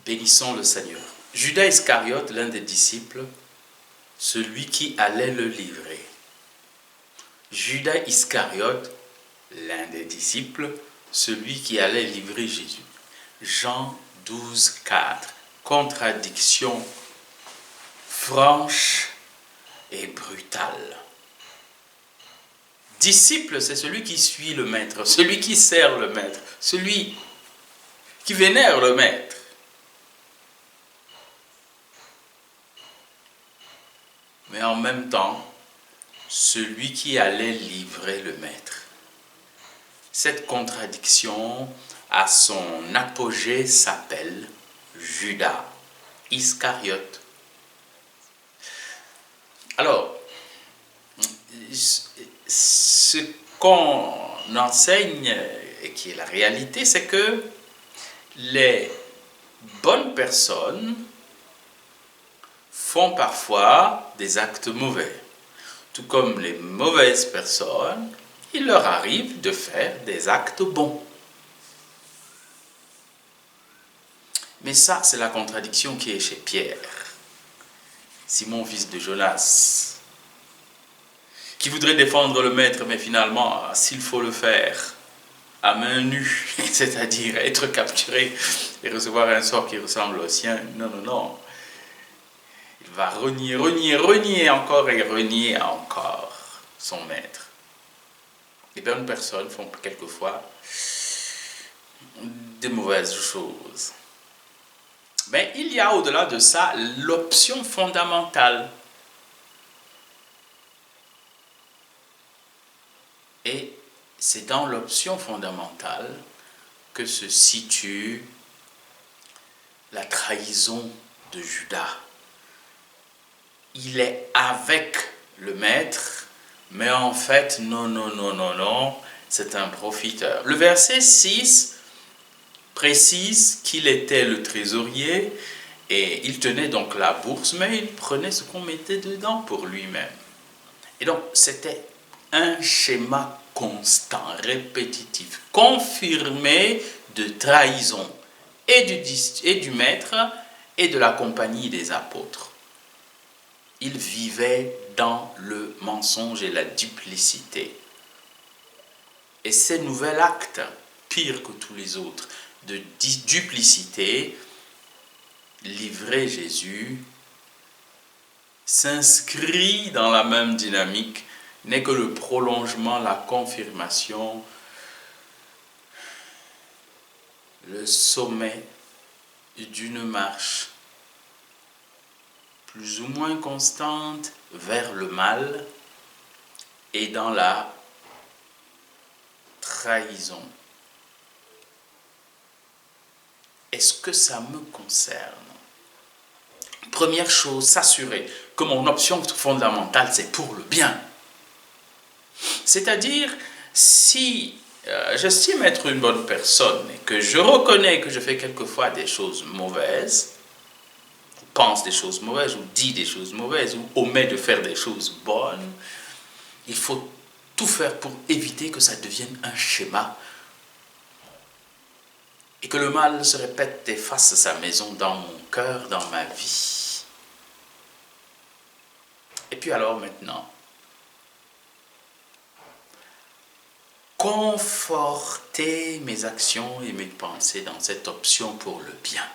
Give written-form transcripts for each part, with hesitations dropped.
Bénissons le Seigneur. Judas Iscariote, l'un des disciples, celui qui allait le livrer. Judas Iscariote, l'un des disciples, celui qui allait livrer Jésus. Jean 12, 4. Contradiction franche et brutale. Disciple, c'est celui qui suit le maître, celui qui sert le maître, celui qui vénère le maître. Mais en même temps, celui qui allait livrer le maître. Cette contradiction, à son apogée, s'appelle Judas Iscariote. Alors, ce qu'on enseigne, et qui est la réalité, c'est que les bonnes personnes font parfois des actes mauvais. Tout comme les mauvaises personnes, il leur arrive de faire des actes bons. Mais ça, c'est la contradiction qui est chez Pierre, Simon, fils de Jonas, qui voudrait défendre le maître, mais finalement, s'il faut le faire à main nue, c'est-à-dire être capturé et recevoir un sort qui ressemble au sien, non. Il va renier encore et renier encore son maître. Les bonnes personnes font quelquefois de mauvaises choses. Mais il y a au-delà de ça l'option fondamentale. Et c'est dans l'option fondamentale que se situe la trahison de Judas. Il est avec le maître, mais en fait, non, c'est un profiteur. Le verset 6 précise qu'il était le trésorier et il tenait donc la bourse, mais il prenait ce qu'on mettait dedans pour lui-même. Et donc, c'était un schéma constant, répétitif, confirmé de trahison et du maître et de la compagnie des apôtres. Il vivait dans le mensonge et la duplicité. Et ces nouvel acte, pire que tous les autres, de duplicité, livrer Jésus, s'inscrit dans la même dynamique, n'est que le prolongement, la confirmation, le sommet d'une marche plus ou moins constante vers le mal et dans la trahison. Est-ce que ça me concerne? Première chose, s'assurer que mon option fondamentale, c'est pour le bien. C'est-à-dire, si j'estime être une bonne personne et que je reconnais que je fais quelquefois des choses mauvaises, pense des choses mauvaises, ou dit des choses mauvaises, ou omet de faire des choses bonnes, il faut tout faire pour éviter que ça devienne un schéma et que le mal se répète et fasse sa maison dans mon cœur, dans ma vie. Et puis alors maintenant, conforter mes actions et mes pensées dans cette option pour le bien,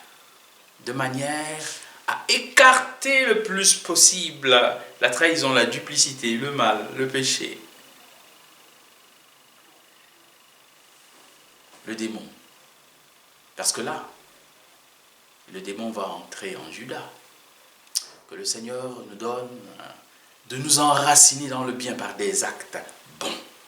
de manière à écarter le plus possible la trahison, la duplicité, le mal, le péché, le démon. Parce que là, le démon va entrer en Judas. Que le Seigneur nous donne de nous enraciner dans le bien par des actes bons.